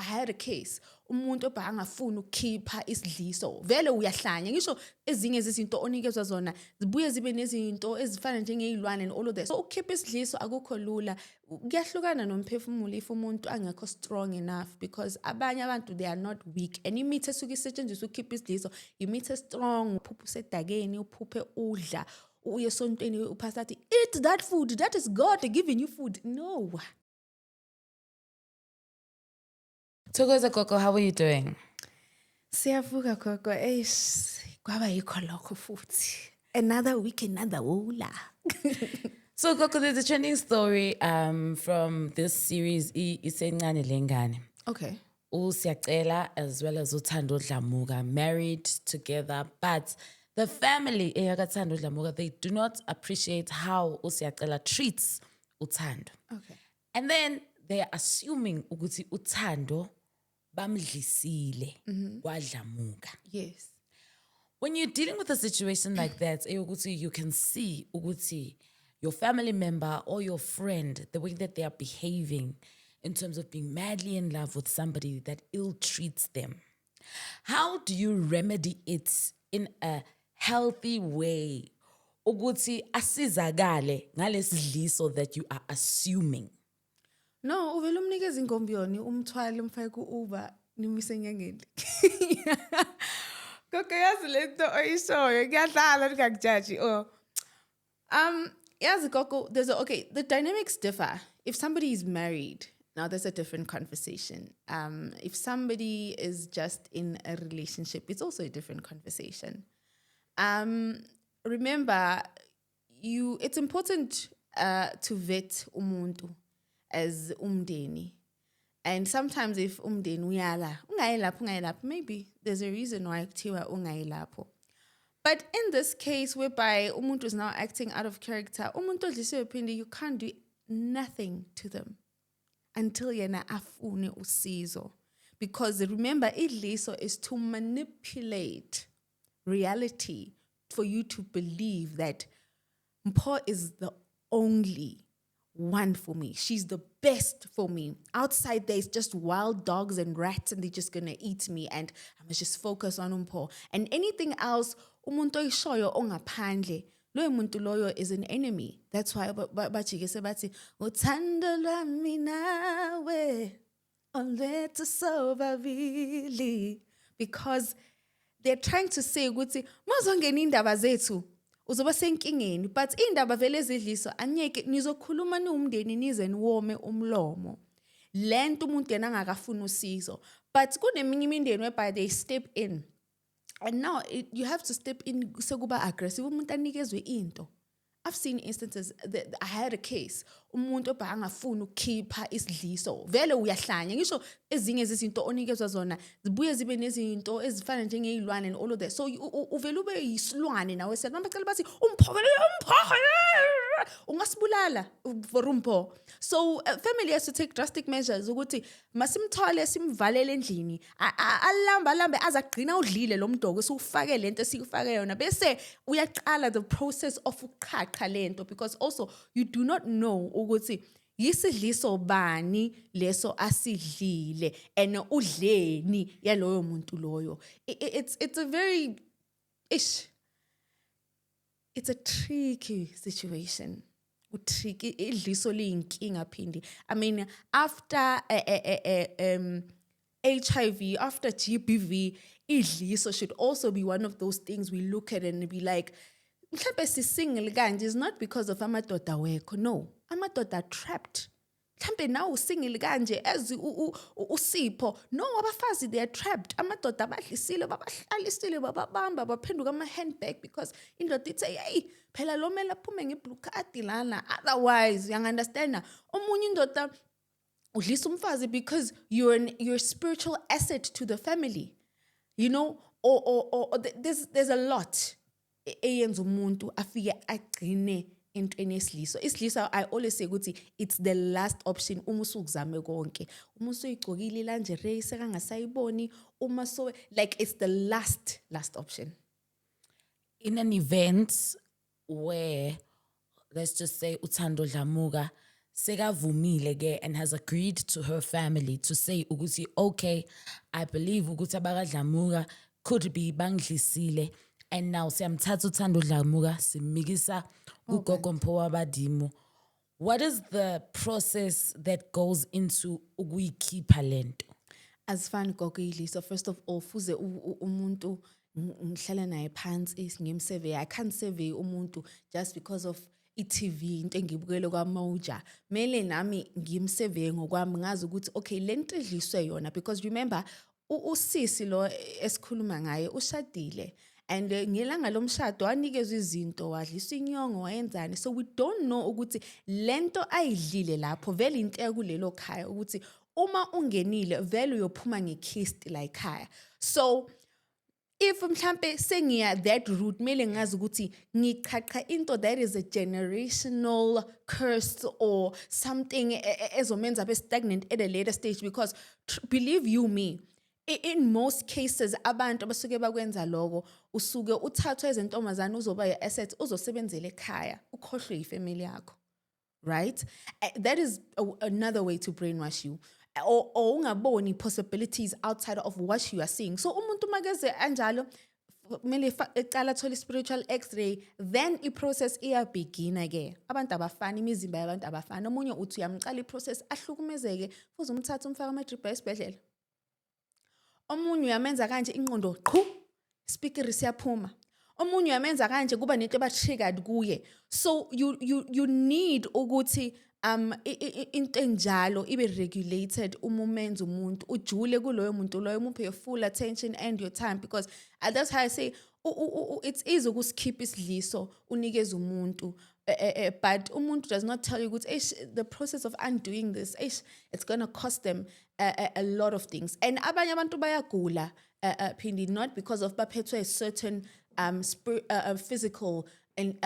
had a case. Umuntu obhangafuna ukukhipha isidliso. Vele uyahlanya. Ngisho ezinye zezinto onikezwa zona zibuye zibe nezinto ezifana njengezilwane and all of that. So ukukhipha isidliso akukho lula. Kuyahlukana nomphefumulo if umuntu angekho strong enough because abanye abantu they are not weak. And imithi esuke isetshenziswa ukukhipha isidliso, imithi strong, uphuphe usedakeni, uphuphe udla. Uye esontweni upastor athi, eat that food, that is God giving you food. No. Thokoza Gogo, how are you doing? Siyavuka gogo, kwaba yikho lokho futhi. Another week, another wola. So Gogo, there's a trending story from this series, Isencane Lengane. Okay. uSiyacela as well as uThando Dlamuka married together, but the family eyakaThando Dlamuka, they do not appreciate how uSiyacela treats uThando. Okay. And then they are assuming ukuthi uThando bamdlisile kwaDlamuka. Yes. When you're dealing with a situation like that, you can see ukuthi your family member or your friend, the way that they are behaving in terms of being madly in love with somebody that ill-treats them. How do you remedy it in a healthy way? Ukuthi asizakale ngalesidliso that you are assuming. No, uvela umnikeza ingombiyoni umthwalo umfake ku-Uber nimise enyangeni. Gogo yazi lento oyishoyo kuyadlala ngingakujaji yazi gogo the dynamics differ. If somebody is married, now there's a different conversation. If somebody is just in a relationship, it's also a different conversation. Remember, it's important to vet umuntu as umdeni. And sometimes if umdeni uyala, ungayelapho, maybe there's a reason why kuthiwa ungayelapho. But in this case, whereby umuntu is now acting out of character, umuntu odlisiwe phinde, you can't do nothing to them until yena afune usizo. Because remember, idliso is to manipulate reality for you to believe that Mpho is the only one for me. She's the best for me. Outside there is just wild dogs and rats and they're just gonna eat me and I must just focus on Mpho. And anything else, umuntu oyishoyo ongaphandle, loyo muntu loyo is an enemy. That's why bajike sebathi uthando lwami nawe olethu sobabili, because they're trying to say ukuthi mazongena indaba zethu uzoba senkingeni, but indaba vele ezidliso anyeke nizokhuluma niwumndeni nize niwome umlomo. Lento umuntu yena angakafuna usizo, but kuneminye imindeni whereby they step in. And now you have to step in sekuba aggressive umuntu anikezwe into. I've seen instances that I had a case. Umuntu obhangafuna ukukhipha isidliso. Vele uyahlanya. Ngisho ezinye zezinto onikezwa zona zibuye zibe nezinto ezifana njengezilwane and all of that. So uvela ube yisilwane nawe senoma bacela bathi umpho ungasibulala for Mpho. So family has to take drastic measures ukuthi masimthole simvalele endlini. Alambe azagcina udlile lo mdoko usufake lento esikufake yona bese uyaqala the process of uqhaqha lento, because also you do not know ukuthi yisidliso bani leso asidlile and udleni yaloyo muntu loyo. It's a very it's a tricky situation. Tricky idliso liyinkinga phindi. I mean, after HIV, after GBV, idliso should also be one of those things we look at and be like, mhlambe single kanje is not because of amadoda wekho. No, amadoda trapped. Mhlambe now usingle kanje as uSipho. No, abafazi they are trapped. Amadoda badlisile babahlalisile bababamba baphenduka ama handbag because indoda ithi hey phela lo mele aphume ngeblue card lana, otherwise you understand. Omunye indoda udlisa umfazi because you're a spiritual asset to the family. You know, or there's a lot eyenza umuntu afike agcine entweni yesidliso. Isidliso I always say ukuthi it's the last option uma usukuzame konke. Uma usuyigcokile lingerie sekangasayiboni, uma so like it's the last option. In an event where, let's just say uThando Dlamuka sekavumile ke and has agreed to her family to say ukuthi okay, I believe ukuthi abakadlamuka could be bangidlisile and now siyamthatha uThando Dlamuka simikisa kugogo Mpho Wabadimo. What is the process that goes into ukuyikhipha lento? Asifani gogo iLiso. First of all, fuze umuntu ngihlala naye phansi ngimsurvey. I can't survey umuntu just because of i-TV into engibukele kwaMoja. Mele nami ngimsurvey ngokwami ngazi ukuthi okay lento edliswe yona, because remember usisi lo esikhuluma ngaye ushadile and ngelanga lomshado wanikezwe izinto, wadliswa inyongo, wayenzani. So we don't know ukuthi lento ayidlile lapho vele into yakulelo khaya ukuthi uma ungenile vele uyophuma ngekist la ekhaya. So if mhlambe sengiya that route mele ngazi ukuthi ngiqhaqha into that is a generational curse or something ezomenza abe stagnant at a later stage, because believe you me, in most cases abantu abasuke bakwenza lokho usuke uthathwa ezentombazana uzoba asset uzosebenzela ekhaya ukhohlwe ifamily yakho, right? That is another way to brainwash you. Or ungaboni possibilities outside of what you are seeing. So umuntu mageze anjalo mele eqala thola spiritual x-ray, then i-process iyabegina ke. Abantu abafani, imizimba yabantu abafani. Omunye uthi uyamqala i-process ahlukumezeke futhi umthatha umfaka ama-drip esibhedlela. Omunye uyamenza kanje ingqondo qhu speaker siyaphuma. Omunye uyamenza kanje kuba nento eba-triggered kuye. So you need ukuthi into enjalo ibe regulated umenza umuntu ujule kuloyo muntu loyo umuphe your full attention and your time, because that's how I say it's easy ukuskip isidliso unikeze umuntu, but umuntu does not tell you ukuthi the process of undoing this it's going to cost them a lot of things. And abanye abantu bayagula phindi not because of baphethwe a certain physical and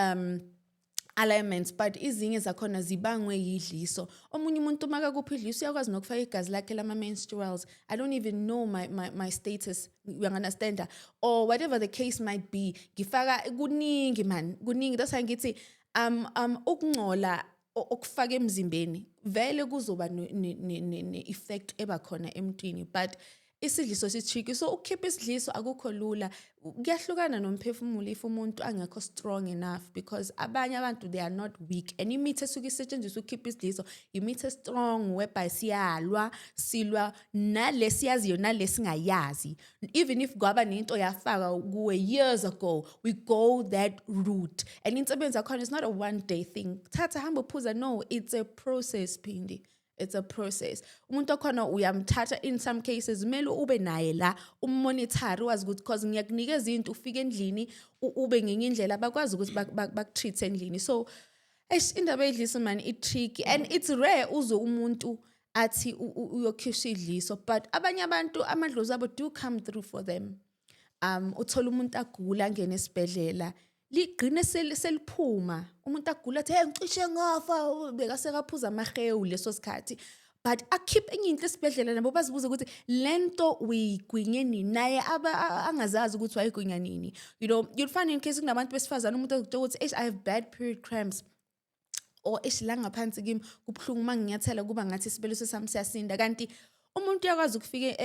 alignments, but izinye zakhona zibangwe yidliso. Omunye umuntu makakupha idliso uyakwazi nokufaka igazi lakhe lama menstruals. I don't even know my status, you understand, or whatever the case might be. Ngifaka kuningi man, kuningi. That's why ngithi ukungcola okufaka emzimbeni vele kuzoba ne effect ebakhona emntwini, but isidliso si-tricky. So ukukhipha isidliso akukho lula, kuyahlukana nomphefumulo if umuntu angekho strong enough, because abanye abantu they are not weak, and imithi esuke isetshenziswa ukukhipha isidliso imithi strong whereby silwa nalesiyaziyo nalesingayazi. Even if kwaba nento yafaka kuwe years ago, we go that route, and insebenzi yakhona is not a one day thing. Thatha hamba uphuza, no, it's a process phindi. It's a process. Umuntu okhona uyamthatha in some cases kumele ube naye la ummonitor wazi ukuthi because ngiyakunikeza into ufike endlini ube ngenye indlela bakwazi ukuthi bakutreat endlini. So indaba yedliso man it tricky, and it's rare uzo umuntu athi uyokhishwa idliso, but abanye abantu amadlozi abo do come through for them. Uthola umuntu agula ngene esibhedlela ligcine seliphuma umuntu agula athi hey ngicishe ngafa bekasekaphuza amahewu leso sikhathi, but akhiphe enye into esibhedlela nabo bazibuza ukuthi lento uyigwinye nini naye angazazi ukuthi wayigwinya nini. You know, you'll find in case kunabantu besifazana umuntu akutshela ukuthi I have bad period cramps or la ngaphansi kimi kubhlungu manginyathela kuba ngathi isibeleso sami siyasinda, kanti umuntu uyakwazi ukufika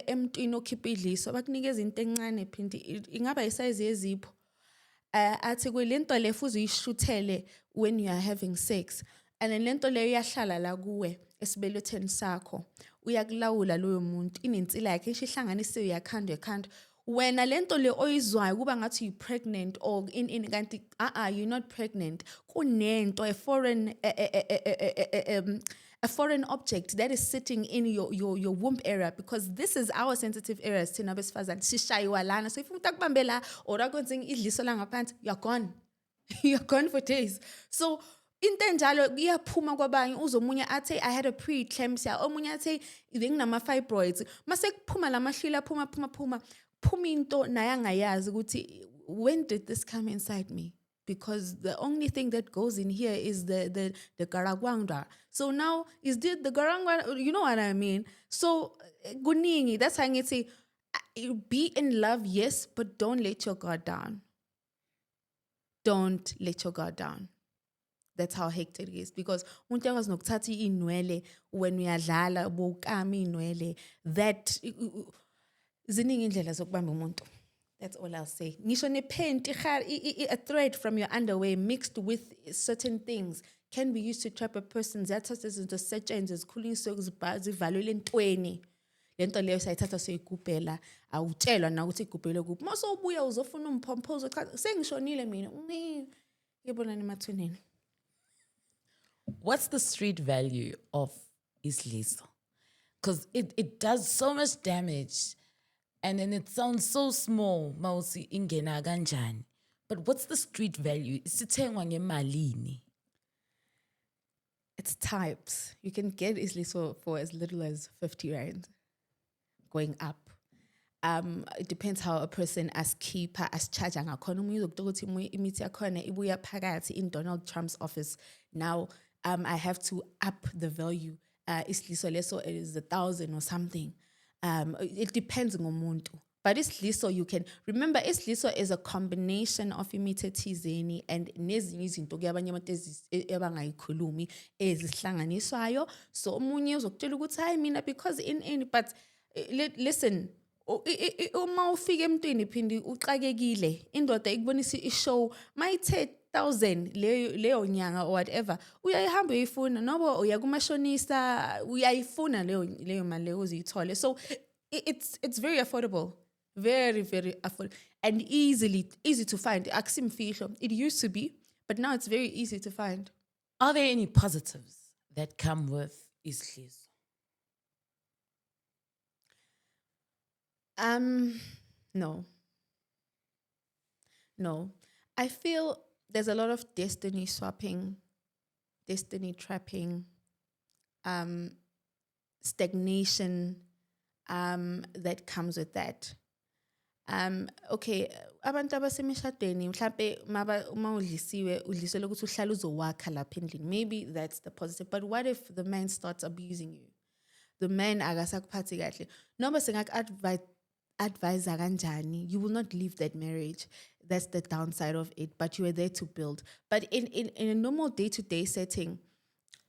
emntwini okhipha idliso bakunikeza into encane phindi ingaba isize yezipho. Athi kwelento le futhi uyishuthele when you are having sex, and then lento le iyahlala la kuwe esibeletheni sakho, uyakulawula loyo muntu inensila yakhe ishihlanganise uyakhanda wena lento le oyizwayo kuba ngathi you pregnant or in kanti you're not pregnant, kunento a foreign object that is sitting in your womb area, because this is our sensitive areas thina besifazane sishaywa lana. So if umuntu akubambe la or akwenza idliso la ngaphansi, you're gone for days. So into enjalo iyaphuma kwabanye, uzomunye athi I had a preeclampsia, omunye athi nginama fibroids, mase kuphuma lamahlila phuma into naye angayazi ukuthi when did this come inside me, because the only thing that goes in here is the garagwanda. So now is the garagwanda, you know what I mean? So kuningi, that's how I say be in love, yes, but don't let your guard down. Don't let your guard down. That's how hectic it is. Because umuntu yakwazi nokuthatha inwele when uyadlala bokama inwele. That ziningi indlela zokubamba umuntu. That's all I'll say. Ngisho nepaint, a thread from your underwear mixed with certain things can be used to trap a person. Ziyathatha izinto zisetshenziswe zikhuliswe zivalelwe entweni. Lento leyo sayithatha seyigubhela awutshelwa na ukuthi igubhele kuphi. Mase ubuya uzofuna umpompozo cha sengishonile mina. Yebonani emathuneni. What's the street value of Isliso? Because it does so much damage. And then it sounds so small, mawusi ingena kanjani. But what's the street value? Isithengwa ngemalini. It's types. You can get Isliso for as little as 50 rand, going up. It depends how a person as keeper, as charger ngakhona umuntu ukuthi imithi yakhona ibuya phakathi in Donald Trump's office. Now I have to up the value. Isliso leso is 1,000 or something. It depends ngomuntu. But Isliso you can remember Isliso is a combination of imithi thizeni and nezinye izinto kuyabanye abantu abangayikhulumi ezihlanganiswayo. So omunye uzokutshela ukuthi hayi mina because in but listen uma ufika emntwini phindi uxakekile indoda ikubonisa ishow mayithe 1,000 leyo nyanga or whatever uyayihamba uyifuna nobo uya kumashonisa uyayifuna leyo mali leyo uzithole. So it's very affordable, very affordable and easy to find. Akusimfihlo. It used to be, but now it's very easy to find. Are there any positives that come with Isliso? No. I feel there's a lot of destiny swapping, destiny trapping, stagnation that comes with that. Okay, abantu abasemishadweni mhlambe uma udlisiwe udliselwe ukuthi uhlale uzowakha lapha endlini. Maybe that's the positive. But what if the man starts abusing you? The man akasakuphathi kahle. Noma advise kanjani, you will not leave that marriage. That's the downside of it. But you are there to build. But in a normal day-to-day setting,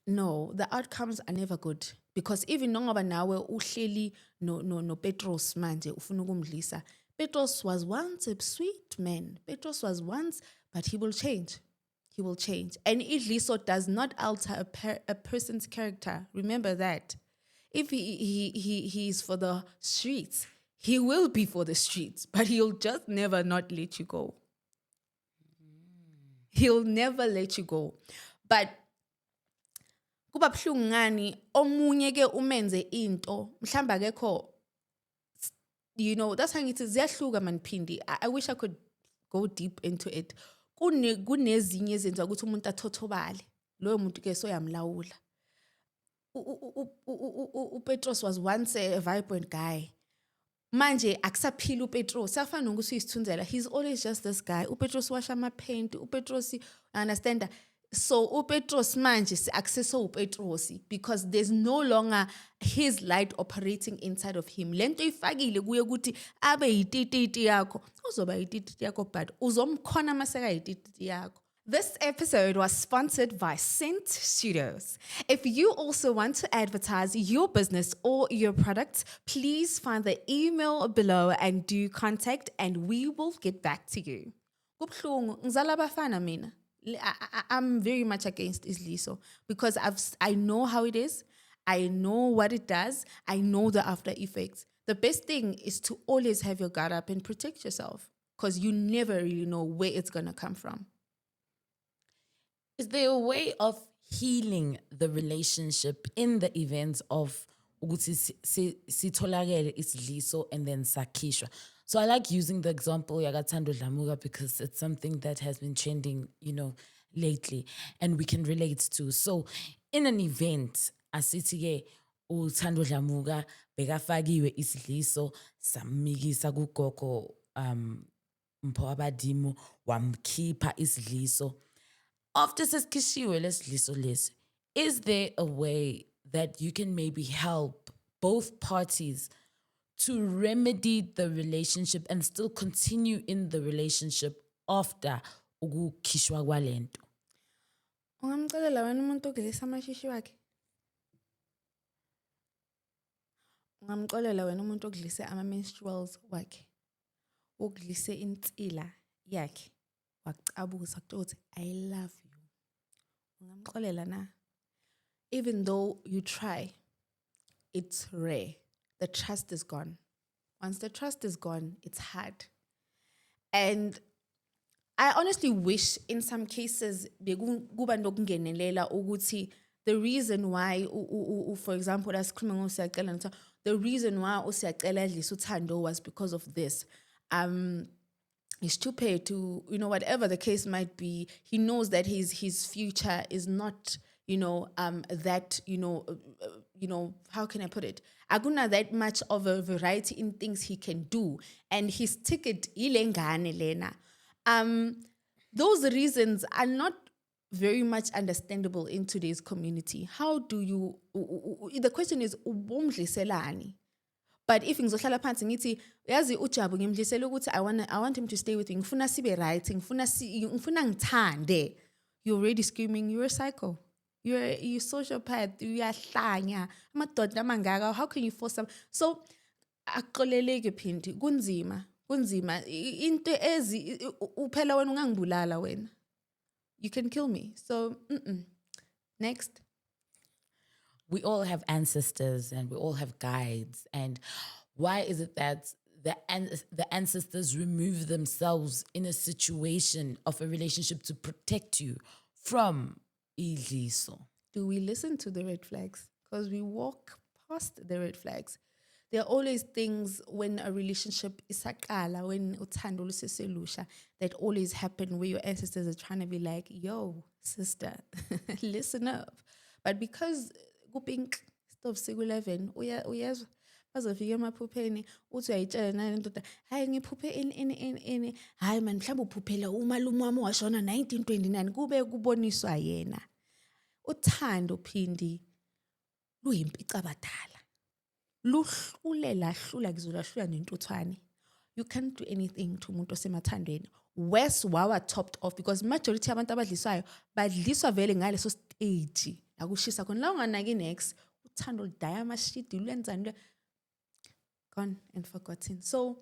no, the outcomes are never good. Because even nongoba nawe uhleli no Petros manje ufuna ukumdlisa. Petros was once a sweet man. Petros was once, but he will change. He will change. And Idliso does not alter a person's character. Remember that. If he is for the streets, he will be for the streets, but he'll just never not let you go. He'll never let you go. But kuba buhlungu ngani omunye ke umenze into mhlamba akekho, you know, that's how ngithi ziyahluka manphindi. I wish I could go deep into it. Kunezinye izinto ukuthi umuntu athothobale loyo muntu ke soyamlawula. Petros was once a vibrant guy. Manje akusaphila uPetros. Safana nokuthi uyisithunzela. He's always just this guy. uPetros washa ama-paint. uPetros, understand? So uPetros manje akuseso uPetros because there's no longer his light operating inside of him. Lento ifakile kuye ukuthi abe yititi yakho. Uzoba yititi yakho but uzomkhona maseka yititi yakho. This episode was sponsored by Scent Studios. If you also want to advertise your business or your products, please find the email below and do contact and we will get back to you. Kubuhlungu ngizala abafana mina. I'm very much against Isliso because I know how it is. I know what it does. I know the after effects. The best thing is to always have your guard up and protect yourself because you never really know where it's going to come from. Is there a way of healing the relationship in the events of ukuthi sitholakele Isliso and then sakhishwa? So I like using the example yakaThando Dlamuka because it's something that has been trending, you know, lately and we can relate to. So in an event, asithi-ke uThando Dlamuka bekafakiwe Isliso samikisa kugogo Mpho Abadimu wamkhipha Isliso. After sesikhishiwe lesliso lesi, is there a way that you can maybe help both parties to remedy the relationship and still continue in the relationship after ukukhishwa kwalento? Ungamcelela wena umuntu ogilisa amashishi wakhe? Ungamxolela wena umuntu ogilise ama-menstruals wakhe? Ogilise insila yakhe? Wakucabuza kuthiwa ukuthi, I love you. Ungamxolela na? Even though you try, it's rare. The trust is gone. Once the trust is gone, it's hard. And I honestly wish in some cases kuba nokungenelela ukuthi the reason why for example asikhuluma ngosiyacela nto the reason why usiyacela adlisa uthando was because of this. He's too paid to, whatever the case might be, he knows that his future is not, that, how can I put it? Aguna that much of a variety in things he can do. And his ticket, ilengane lena. Those reasons are not very much understandable in today's community. How do you, the question is, ubomdliselani? But if ngizohlala phansi ngithi yazi uJabu ngimdlisela ukuthi I want him to stay with me, ngifuna sibe right, ngifuna ngithande, you're already screaming you're a psycho, you're sociopath, uyahlanya amadoda amangaka, how can you force some? So akuxoleleke phindi kunzima into ezi uphela wena ungangibulala wena, you can kill me. So next. We all have ancestors and we all have guides. And why is it that the ancestors remove themselves in a situation of a relationship to protect you from idliso? Do we listen to the red flags? Because we walk past the red flags. There are always things when a relationship is sakala, when uthando luseselusha, that always happen where your ancestors are trying to be like, yo, sister, listen up. But because kupink stop siku-11 uyezwa bazofika emaphupheni uthi uyayitshela nale ndoda hayi ngiphuphe ini hayi man mhlawumbe uphuphela umalume wami washona 1929 kube kuboniswa yena. Uthando phindi luyimpica abadala lahlula kuzolahlula nentuthwane. You can't do anything to umuntu osemathandweni. Worse wawa topped off because majority abantu abadliswayo badliswa vele ngaleso stage akushisa khona la unganaki next uthando ludaya amashidi lwenzani gone and forgotten. So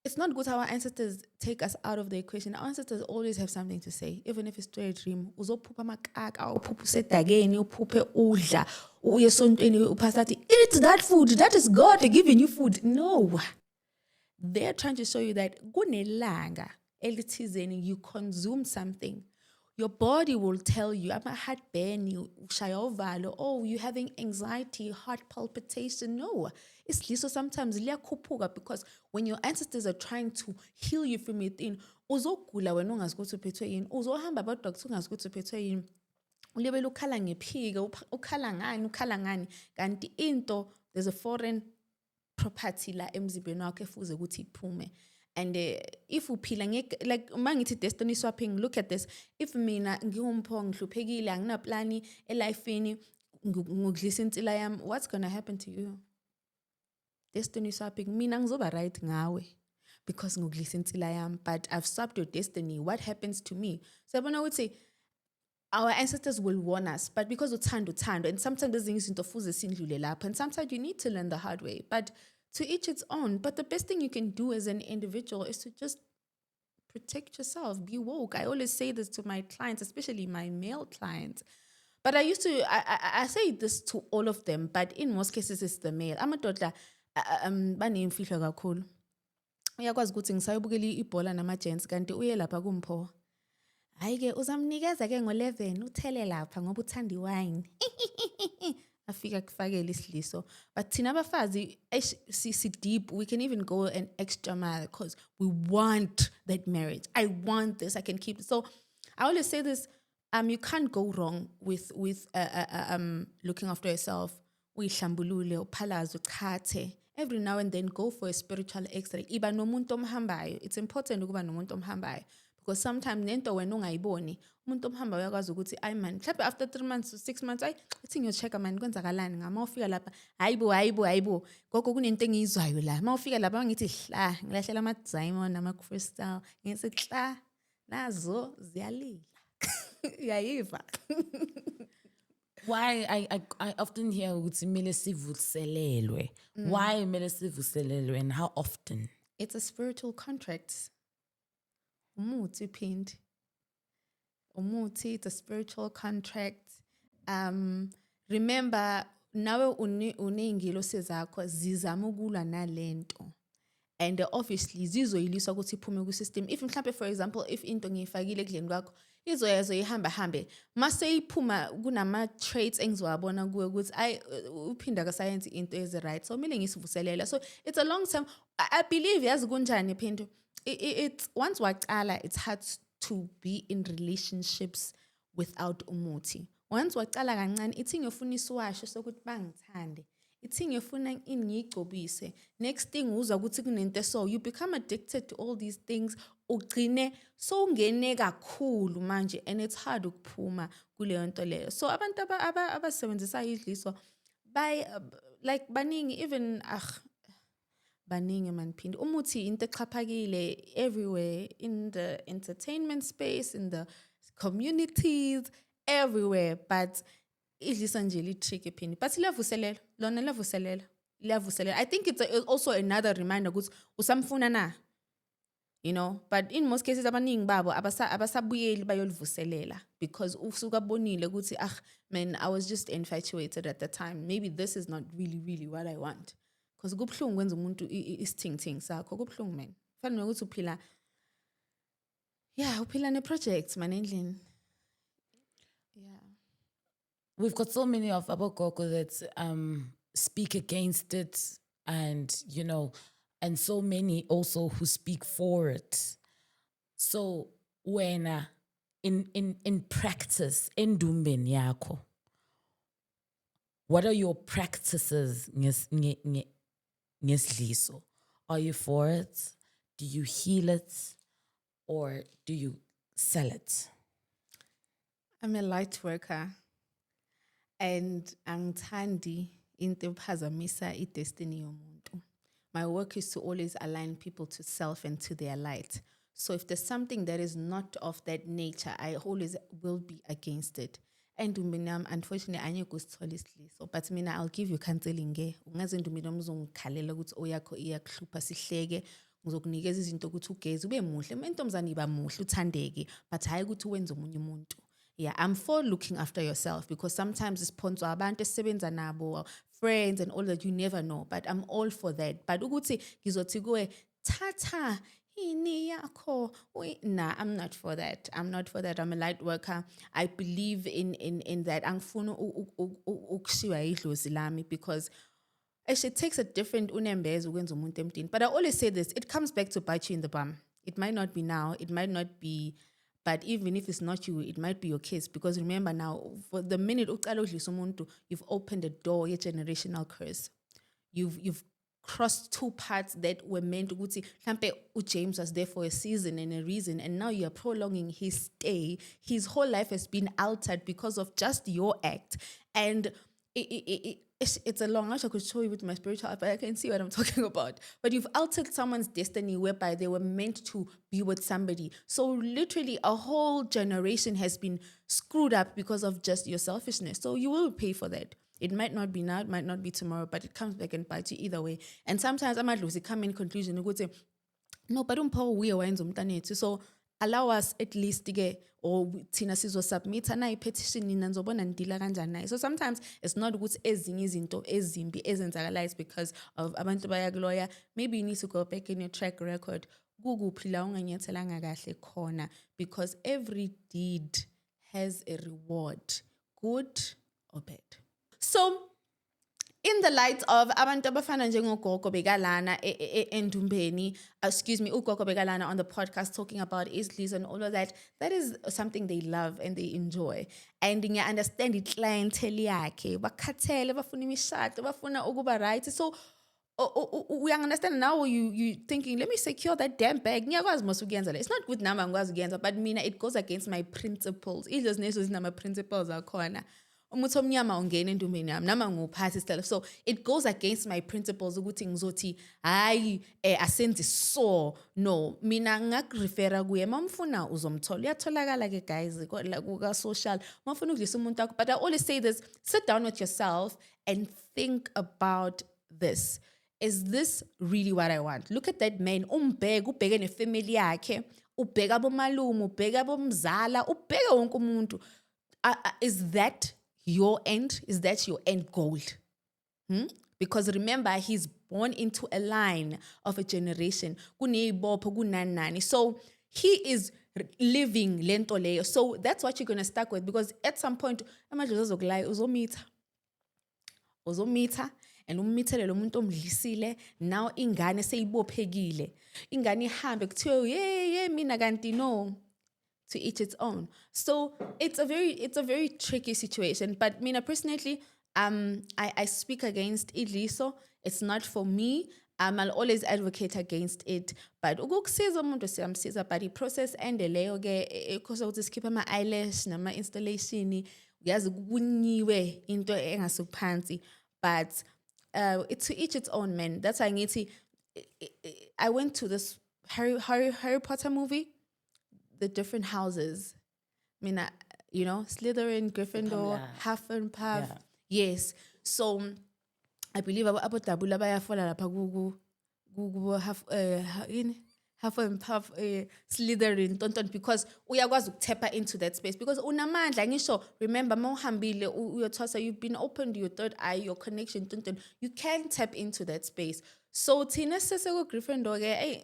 it's not good how our ancestors take us out of the equation. Our ancestors always have something to say, even if it's to a dream. Uzophupha amakaka, uphupha usedageni, uphuphe udla, uye esontweni uphasathi, eat that food, that is God giving you food. No. They're trying to show you that kunelanga elithizeni, you consume something. Your body will tell you, I'm a heartburn, oh, you're having anxiety, heart palpitation. No, it's liso sometimes liyakhuphuka because when your ancestors are trying to heal you from within, uzogula wena ungazi ukuthi uphethwe yini, uzohamba abadoctor ungazi ukuthi uphethwe yini, ulibele ukhala ngephika, ukhala ngani, kanti into, there's a foreign property la emzimbeni wakho efuze ukuthi iphume. And if uphila like mangithi destiny swapping, look at this. If mina ngiwumpho ngihluphekile anginaplani elifeini ngudlisa insila yami, what's going to happen to you? Destiny swapping, mina ngizoba right ngawe because ngudlisa insila yami, but I've swapped your destiny. What happens to me? So I would say our ancestors will warn us, but because uthando, and sometimes there's things into fuze sindlule lapha, and sometimes you need to learn the hard way. But to each its own. But the best thing you can do as an individual is to just protect yourself, be woke. I always say this to my clients, especially my male clients. But I say this to all of them, but in most cases it's the male. Amadoda banemfihlo kakhulu. Uyakwazi ukuthi ngisayobukela ibhola nama-gents kanti uye lapha kumpho. Hayi ke uzamnikeza ke ngo-11 uthele lapha ngoba uthanda iwine. Afika kufakela isiliso. But thina abafazi si deep, we can even go an extra mile because we want that marriage. I want this, I can keep it. So I always say this, you can't go wrong with looking after yourself. Uyihlambulule, uphalaze, uchathe. Every now and then go for a spiritual extra. Iba nomuntu omhambayo. It's important ukuba nomuntu omhambayo. Because sometimes nento wena ungayiboni umuntu omhamba uyakwazi ukuthi ay man mhlawumbe after 3 months to 6 months ay ethi ngiyochecka man kwenzakalani ngama ufika lapha hayibo gogo kunento engiyizwayo la mawufika lapha ngithi hla ngilahlela ama diamond nama crystal ngithi hla nazo ziyalila Yayiva. Why I often hear ukuthi kumele sivuselelwe. Why kumele sivuselelwe and how often? It's a spiritual contract. Umuthi phindi. Umuthi, it's a spiritual contract. Remember, nawe uney'ngilosi zakho zizama ukulwa nalento. And obviously zizoyiliswa ukuthi iphume ku-system. If mhlampe for example, if into ngiyifakile ekudleni kwakho, izoyazo hambe. Mase iphuma kunama traits engizowabona kuwe ukuthi uphinda kasayenzi into ezi-right. So kumele ngisivuselela. So it's a long term. I believe yazi kunjani phindu. It's once waqala, it's hard to be in relationships without umuthi. Once waqala kancane, ithi ngiyofuna isiwasho sokuthi bangithande. Ithi ngiyofuna ngiyigcobise. Next thing uzwa ukuthi kunento so you become addicted to all these things. Ugcine so ungene kakhulu manje and it's hard ukuphuma kuleyo nto leyo. So abantu abasebenzisa idliso like baningi even baningi man phindi umuthi into exhaphakile everywhere in the entertainment space, in the communities, everywhere, but idlisa nje li-tricky phindi but liyavuselela lona liyavuselela. I think it's also another reminder ukuthi usamfuna na, you know, but in most cases abaningi babo abasabuyeli bayolivuselela because usuka bonile ukuthi man, I was just infatuated at the time, maybe this is not really what I want. Because kubhlungu wenza umuntu isithing sakho kubhlungu man. Fanele ukuthi uphila ne-project man endlini. Yeah. We've got so many of abogogo that speak against it and, you know, and so many also who speak for it. So when in practice, endumbeni yakho, what are your practices ngesidliso? Are you for it? Do you heal it? Or do you sell it? I'm a light worker. And angithandi into ephazamisa idestiny yomuntu. My work is to always align people to self and to their light. So if there's something that is not of that nature, I always will be against it. And unfortunately, I know so but mina I'll give you counseling. Ungaze ndumina mzongikhalela ukuthi oyakho iyakuhlupha sihleke ngizokunikeza izinto ukuthi ugeze ube muhle intombazane iba muhle uthandeke but hayi ukuthi wenze omunye umuntu. Yeah, I'm for looking after yourself because sometimes isponso abantu esisebenza nabo, friends and all that, you never know, but I'm all for that. But ukuthi ngizothi kuwe tata ini yakho, nah, I'm not for that. I'm a light worker. I believe in that. Angifuna ukushiwa idlozi lami because it takes a different unembezi ukwenza umuntu emntwini. But I always say this, it comes back to bite you in the bum. It might not be now, it might not be, but even if it's not you, it might be your kids. Because remember now, for the minute uqala udlisa umuntu, you've opened a door, a generational curse. You've crossed two paths that were meant to ukuthi mhlambe uJames was there for a season and a reason, and now you're prolonging his stay. His whole life has been altered because of just your act. And it's a long, I could show you with my spiritual eye, but I can see what I'm talking about. But you've altered someone's destiny whereby they were meant to be with somebody. So literally a whole generation has been screwed up because of just your selfishness. So you will pay for that. It might not be now, it might not be tomorrow, but it comes back and bites you either way. And sometimes amadlozi come in conclusion, you go say, no, but we are so allow us at least to get or thina sizosubmit i-petition nina nizobona ndila kanjani naye. So sometimes it's not ukuthi ezinye izinto ezimbi ezenzakalayo because of abantu bayakuloya. Maybe you need to go back in your track record. Kukuphi la unganyathelanga kahle khona, because every deed has a reward, good or bad. So in the light of abantu abafana njengogogo bekalana endumbeni, ugogo bekalana on the podcast talking about isdlis and all of that, that is something they love and they enjoy. And you understand the clientele yakhe, bakhathele, bafuna imishado, bafuna ukuba right. So we understand now you thinking, let me secure that damn bag. It's not good nama, but it goes against my principles. Idlos neso zinama principles akhona. umuthi omnyama ungena endumbeni yami nama nguphathi style. So it goes against my principles ukuthi ngizothi hayi asenze so. No, mina ngakurefera kuye mamfuna uzomthola. Uyatholakala ke guys kuka social. Mafuna ukudlisa umuntu wakho, but I always say this, sit down with yourself and think about this. Is this really what I want? Look at that man. Ubheke nefamily yakhe, ubheka abomalume, ubheka abomzala, ubheka wonke umuntu. Is that your end? Is that your end goal? Because remember, he's born into a line of a generation. Kuneyibopho, kunanani. So he is living lento leyo. So that's what you're going to stuck with, because at some point, uzomita and umithele lo muntu omdlisile, now ingane seyibophekile. Ingane ihambe kuthiwe yeah mina kanti no. To each its own. So it's a very tricky situation. But mina personally, I speak against idliso. It's not for me. I'll always advocate against it. But ukukusiza umuntu siyamsiza, but process endeleyo ke because ukuthi skip ama eyelash nama installation uyazi kunyiwe into engasuphansi. But it's to each its own, man. That's why ngithi I went to this Harry Potter movie. The different houses. I mean, Slytherin, Gryffindor, Hufflepuff. Yeah. Yes. So I believe abo dabula bayafola lapha Hufflepuff, Slytherin, tonton, because uyakwazi ukutappa into that space, because unamandla ngisho, remember mawuhambile uyothosa, you've been opened your third eye, your connection, tonton, you can tap into that space. So thina seseko Gryffindor ke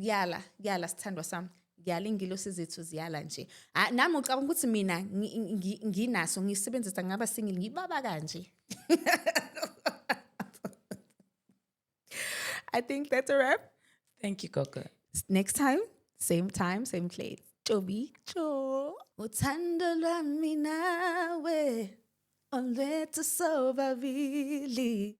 yala sithandwa sami. Ngiyala ingilosi zethu ziyala nje. Nami ucabanga ukuthi mina nginaso ngisebenzisa ngaba single ngibaba kanje. I think that's a wrap. Thank you, Coco. Next time, same place. Joby Jo. Uthando lwami nawe, onlethu sobabili.